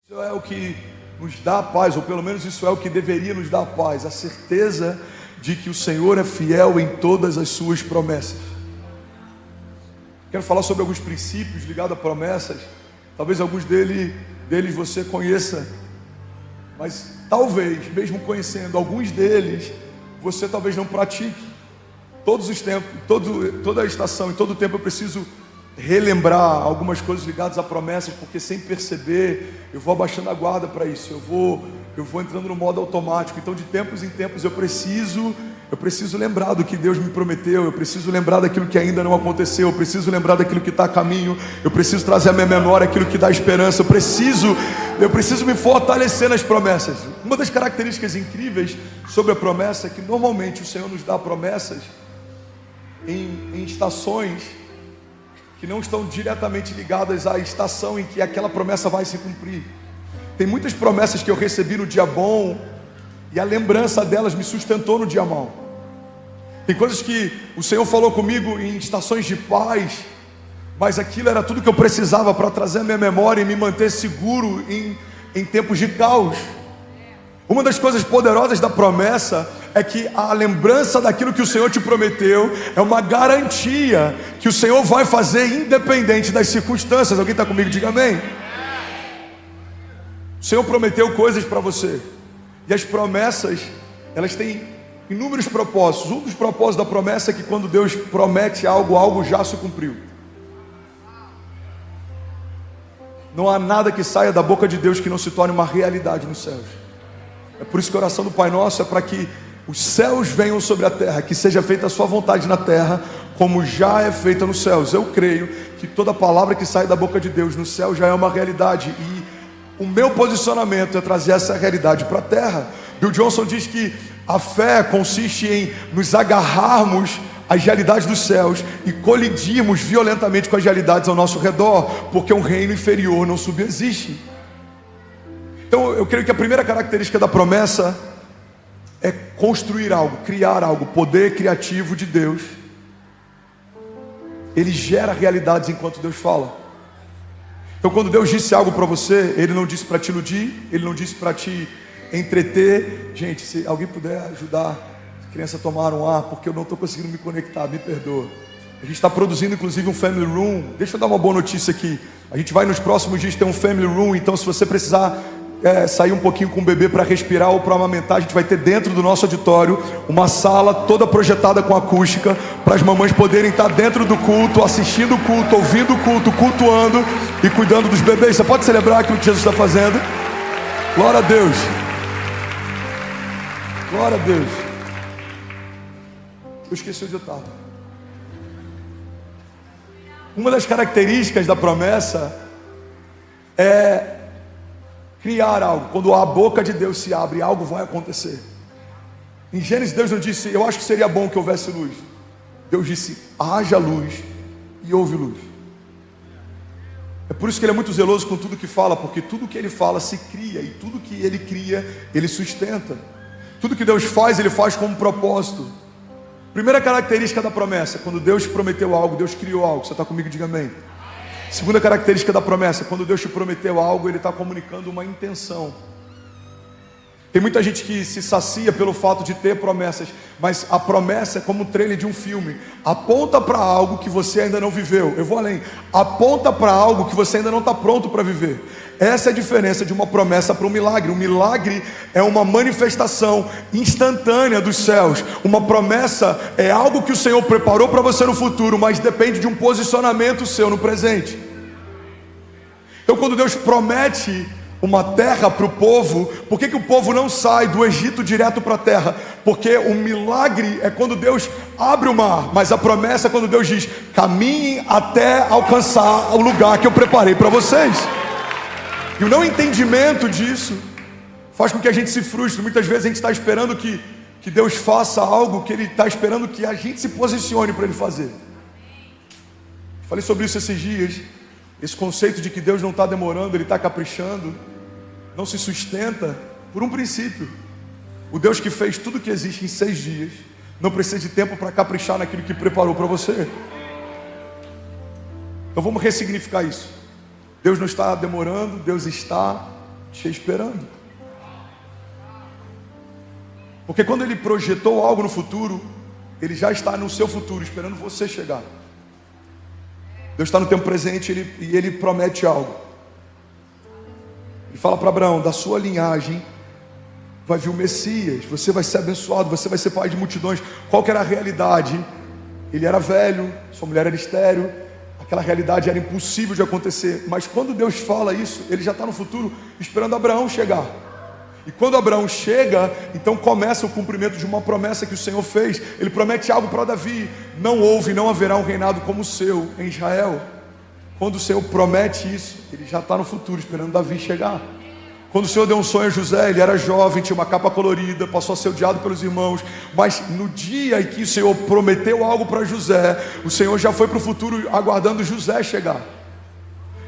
Isso é o que nos dá paz, ou pelo menos isso é o que deveria nos dar paz, a certeza de que o Senhor é fiel em todas as suas promessas. Quero falar sobre alguns princípios ligados a promessas. Talvez alguns deles você conheça, mas talvez, mesmo conhecendo alguns deles, você talvez não pratique. Todos os tempos, toda a estação, em todo o tempo eu preciso relembrar algumas coisas ligadas a promessas, porque sem perceber eu vou abaixando a guarda para isso, eu vou entrando no modo automático. Então de tempos em tempos eu preciso lembrar do que Deus me prometeu, eu preciso lembrar daquilo que ainda não aconteceu, eu preciso lembrar daquilo que está a caminho, eu preciso trazer à minha memória aquilo que dá esperança, eu preciso me fortalecer nas promessas. Uma das características incríveis sobre a promessa é que normalmente o Senhor nos dá promessas em estações que não estão diretamente ligadas à estação em que aquela promessa vai se cumprir. Tem muitas promessas que eu recebi no dia bom e a lembrança delas me sustentou no dia mau. Tem coisas que o Senhor falou comigo em estações de paz, mas aquilo era tudo que eu precisava para trazer a minha memória e me manter seguro em tempos de caos. Uma das coisas poderosas da promessa é que a lembrança daquilo que o Senhor te prometeu é uma garantia que o Senhor vai fazer independente das circunstâncias. Alguém está comigo? Diga amém. O Senhor prometeu coisas para você, e as promessas, elas têm inúmeros propósitos. Um dos propósitos da promessa é que quando Deus promete algo já se cumpriu. Não há nada que saia da boca de Deus que não se torne uma realidade nos céus. É por isso que a oração do Pai Nosso é para que os céus venham sobre a terra, que seja feita a sua vontade na terra, como já é feita nos céus. Eu creio que toda palavra que sai da boca de Deus no céu já é uma realidade, e o meu posicionamento é trazer essa realidade para a terra. Bill Johnson diz que a fé consiste em nos agarrarmos às realidades dos céus e colidirmos violentamente com as realidades ao nosso redor, porque um reino inferior não subsiste. Então eu creio que a primeira característica da promessa é construir algo, criar algo. O poder criativo de Deus, ele gera realidades enquanto Deus fala. Então quando Deus disse algo para você, Ele não disse para te iludir, Ele não disse para te entreter. Gente, se alguém puder ajudar a criança a tomar um ar, porque eu não estou conseguindo me conectar, me perdoa. A gente está produzindo inclusive um family room. Deixa eu dar uma boa notícia aqui. A gente vai nos próximos dias ter um family room, então se você precisar sair um pouquinho com o bebê para respirar ou para amamentar, a gente vai ter dentro do nosso auditório uma sala toda projetada com acústica, para as mamães poderem estar dentro do culto, assistindo o culto, ouvindo o culto, cultuando e cuidando dos bebês. Você pode celebrar aquilo que Jesus está fazendo? Glória a Deus. Glória a Deus. Eu esqueci onde eu estava. Uma das características da promessa é criar algo. Quando a boca de Deus se abre, algo vai acontecer. Em Gênesis, Deus não disse: eu acho que seria bom que houvesse luz. Deus disse: haja luz, e houve luz. É por isso que Ele é muito zeloso com tudo que fala, porque tudo que Ele fala se cria, e tudo que Ele cria, Ele sustenta. Tudo que Deus faz, Ele faz com um propósito. Primeira característica da promessa: quando Deus prometeu algo, Deus criou algo. Você está comigo? Diga amém. Segunda característica da promessa: quando Deus te prometeu algo, Ele está comunicando uma intenção. Tem muita gente que se sacia pelo fato de ter promessas, mas a promessa é como um trailer de um filme. Aponta para algo que você ainda não viveu. Eu vou além. Aponta para algo que você ainda não está pronto para viver. Essa é a diferença de uma promessa para um milagre. Um milagre é uma manifestação instantânea dos céus. Uma promessa é algo que o Senhor preparou para você no futuro, mas depende de um posicionamento seu no presente. Então quando Deus promete uma terra para o povo, por que o povo não sai do Egito direto para a terra? Porque o milagre é quando Deus abre o mar, mas a promessa é quando Deus diz: caminhem até alcançar o lugar que eu preparei para vocês. E o não entendimento disso faz com que a gente se frustre. Muitas vezes a gente está esperando que Deus faça algo que Ele está esperando que a gente se posicione para Ele fazer. Falei sobre isso esses dias. Esse conceito de que Deus não está demorando, Ele está caprichando, não se sustenta por um princípio. O Deus que fez tudo que existe em 6 dias não precisa de tempo para caprichar naquilo que preparou para você. Então vamos ressignificar isso. Deus não está demorando, Deus está te esperando. Porque quando Ele projetou algo no futuro, Ele já está no seu futuro, esperando você chegar. Deus está no tempo presente e Ele promete algo. Ele fala para Abraão: da sua linhagem vai vir o Messias, você vai ser abençoado, você vai ser pai de multidões. Qual que era a realidade? Ele era velho, sua mulher era estéril, aquela realidade era impossível de acontecer. Mas quando Deus fala isso, Ele já está no futuro, esperando Abraão chegar. E quando Abraão chega, então começa o cumprimento de uma promessa que o Senhor fez. Ele promete algo para Davi: não houve e não haverá um reinado como o seu em Israel. Quando o Senhor promete isso, Ele já está no futuro, esperando Davi chegar. Quando o Senhor deu um sonho a José, ele era jovem, tinha uma capa colorida, passou a ser odiado pelos irmãos. Mas no dia em que o Senhor prometeu algo para José, o Senhor já foi para o futuro aguardando José chegar.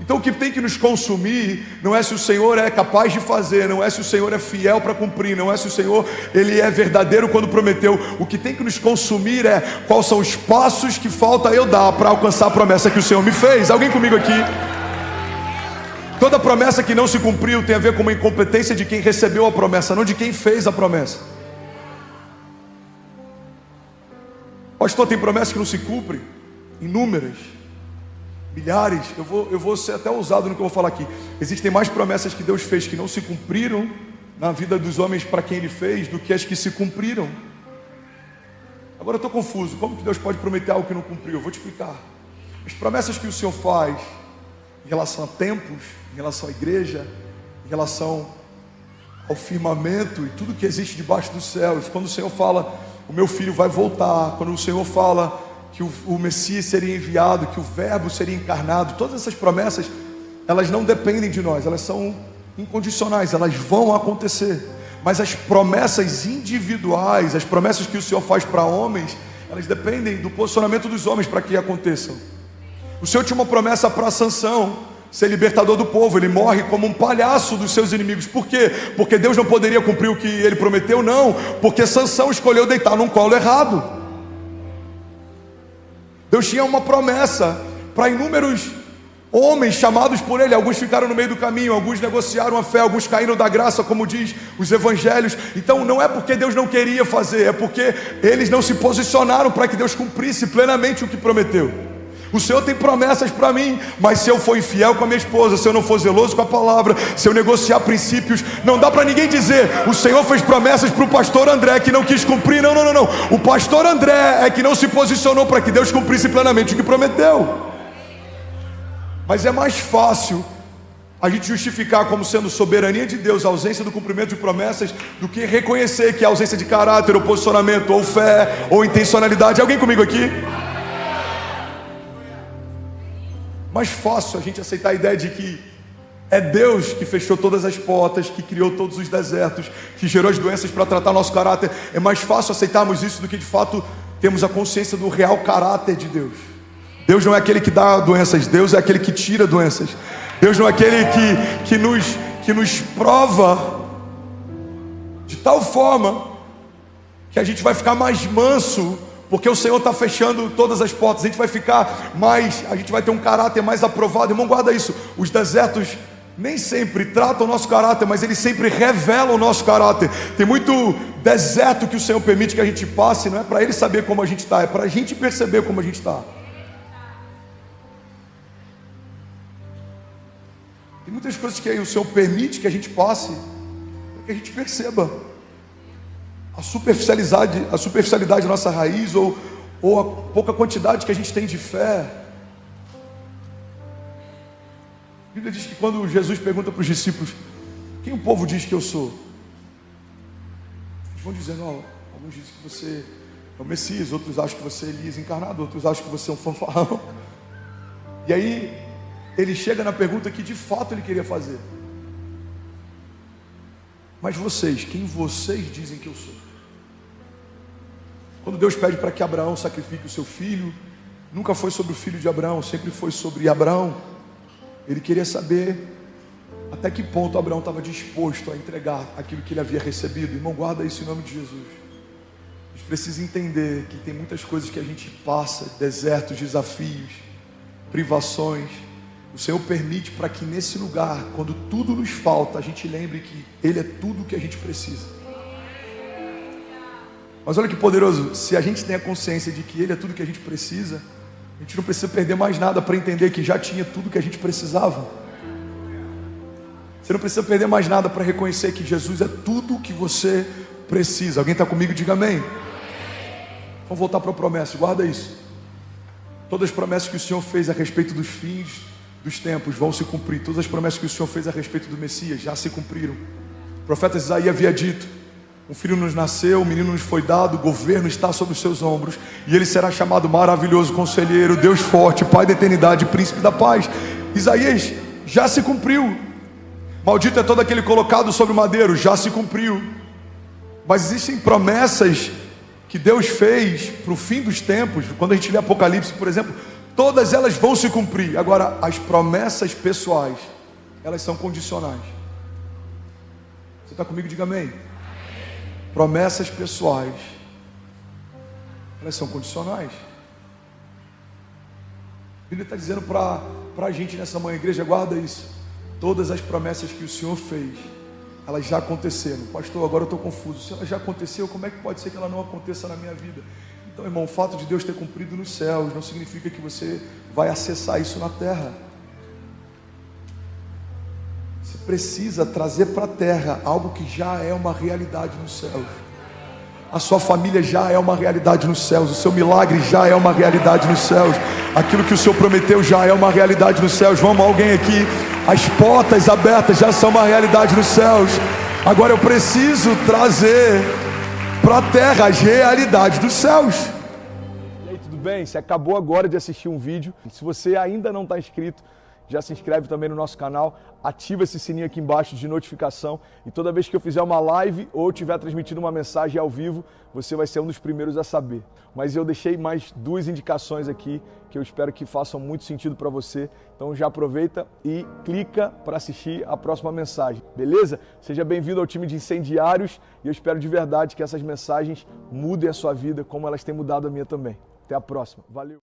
Então o que tem que nos consumir não é se o Senhor é capaz de fazer, não é se o Senhor é fiel para cumprir, não é se o Senhor Ele é verdadeiro quando prometeu. O que tem que nos consumir é quais são os passos que falta eu dar para alcançar a promessa que o Senhor me fez. Alguém comigo aqui? Toda promessa que não se cumpriu tem a ver com uma incompetência de quem recebeu a promessa, não de quem fez a promessa. Pastor, tem promessas que não se cumprem, inúmeras, milhares. Eu vou ser até ousado no que eu vou falar aqui. Existem mais promessas que Deus fez que não se cumpriram na vida dos homens para quem Ele fez, do que as que se cumpriram. Agora eu estou confuso. Como que Deus pode prometer algo que não cumpriu? Eu vou te explicar. As promessas que o Senhor faz em relação a tempos, em relação à igreja, em relação ao firmamento e tudo que existe debaixo dos céus. Quando o Senhor fala: o meu filho vai voltar. Quando o Senhor fala que o Messias seria enviado, que o Verbo seria encarnado. Todas essas promessas, elas não dependem de nós, elas são incondicionais, elas vão acontecer. Mas as promessas individuais, as promessas que o Senhor faz para homens, elas dependem do posicionamento dos homens para que aconteçam. O Senhor tinha uma promessa para Sansão ser libertador do povo. Ele morre como um palhaço dos seus inimigos. Por quê? Porque Deus não poderia cumprir o que Ele prometeu? Não, porque Sansão escolheu deitar num colo errado. Deus tinha uma promessa para inúmeros homens chamados por Ele. Alguns ficaram no meio do caminho, alguns negociaram a fé, alguns caíram da graça, como diz os evangelhos. Então não é porque Deus não queria fazer, é porque eles não se posicionaram para que Deus cumprisse plenamente o que prometeu. O Senhor tem promessas para mim, mas se eu for infiel com a minha esposa, se eu não for zeloso com a palavra, se eu negociar princípios, não dá para ninguém dizer: o Senhor fez promessas para o pastor André que não quis cumprir. Não. O pastor André é que não se posicionou para que Deus cumprisse plenamente o que prometeu. Mas é mais fácil a gente justificar como sendo soberania de Deus a ausência do cumprimento de promessas, do que reconhecer que a ausência de caráter, ou posicionamento, ou fé, ou intencionalidade. Alguém comigo aqui? Mais fácil a gente aceitar a ideia de que é Deus que fechou todas as portas, que criou todos os desertos, que gerou as doenças para tratar nosso caráter. É mais fácil aceitarmos isso do que de fato temos a consciência do real caráter de Deus. Deus não é aquele que dá doenças, Deus é aquele que tira doenças. Deus não é aquele que nos prova de tal forma que a gente vai ficar mais manso, porque o Senhor está fechando todas as portas. A gente vai ficar mais, a gente vai ter um caráter mais aprovado. Irmão, guarda isso. Os desertos nem sempre tratam o nosso caráter, mas eles sempre revelam o nosso caráter. Tem muito deserto que o Senhor permite que a gente passe, não é para Ele saber como a gente está, é para a gente perceber como a gente está. Tem muitas coisas que o Senhor permite que a gente passe, para que a gente perceba a superficialidade da nossa raiz, ou a pouca quantidade que a gente tem de fé. A Bíblia diz que quando Jesus pergunta para os discípulos: quem o povo diz que eu sou? Eles vão dizendo: alguns dizem que você é o Messias, outros acham que você é Elias encarnado, outros acham que você é um fanfarrão. E aí ele chega na pergunta que de fato ele queria fazer: mas vocês, quem vocês dizem que eu sou? Quando Deus pede para que Abraão sacrifique o seu filho, nunca foi sobre o filho de Abraão, sempre foi sobre Abraão. Ele queria saber até que ponto Abraão estava disposto a entregar aquilo que ele havia recebido. Irmão, guarda isso em nome de Jesus. A gente precisa entender que tem muitas coisas que a gente passa, desertos, desafios, privações, o Senhor permite para que nesse lugar, quando tudo nos falta, a gente lembre que Ele é tudo o que a gente precisa. Mas olha que poderoso, se a gente tem a consciência de que Ele é tudo o que a gente precisa, a gente não precisa perder mais nada para entender que já tinha tudo o que a gente precisava. Você não precisa perder mais nada para reconhecer que Jesus é tudo o que você precisa. Alguém está comigo? Diga amém. Vamos voltar para a promessa, guarda isso. Todas as promessas que o Senhor fez a respeito dos fins dos tempos vão se cumprir. Todas as promessas que o Senhor fez a respeito do Messias já se cumpriram. O profeta Isaías havia dito: um filho nos nasceu, um menino nos foi dado, o governo está sobre os seus ombros, e ele será chamado maravilhoso conselheiro, Deus forte, Pai da eternidade, príncipe da paz. Isaías já se cumpriu. Maldito é todo aquele colocado sobre o madeiro, já se cumpriu. Mas existem promessas que Deus fez para o fim dos tempos. Quando a gente lê Apocalipse, por exemplo, todas elas vão se cumprir. Agora, as promessas pessoais, elas são condicionais. Você está comigo? Diga amém. Promessas pessoais, elas são condicionais. A Bíblia está dizendo para a gente nessa manhã, igreja, guarda isso. Todas as promessas que o Senhor fez, elas já aconteceram. Pastor, agora eu estou confuso. Se ela já aconteceu, como é que pode ser que ela não aconteça na minha vida? Então, irmão, o fato de Deus ter cumprido nos céus não significa que você vai acessar isso na terra. Você precisa trazer para a terra algo que já é uma realidade nos céus. A sua família já é uma realidade nos céus. O seu milagre já é uma realidade nos céus. Aquilo que o Senhor prometeu já é uma realidade nos céus. Vamos, alguém aqui? As portas abertas já são uma realidade nos céus. Agora eu preciso trazer para a terra as realidades dos céus. E aí, tudo bem? Você acabou agora de assistir um vídeo. Se você ainda não está inscrito, já se inscreve também no nosso canal, ativa esse sininho aqui embaixo de notificação e toda vez que eu fizer uma live ou estiver transmitindo uma mensagem ao vivo, você vai ser um dos primeiros a saber. Mas eu deixei mais 2 indicações aqui que eu espero que façam muito sentido para você. Então já aproveita e clica para assistir a próxima mensagem, beleza? Seja bem-vindo ao time de incendiários e eu espero de verdade que essas mensagens mudem a sua vida como elas têm mudado a minha também. Até a próxima. Valeu!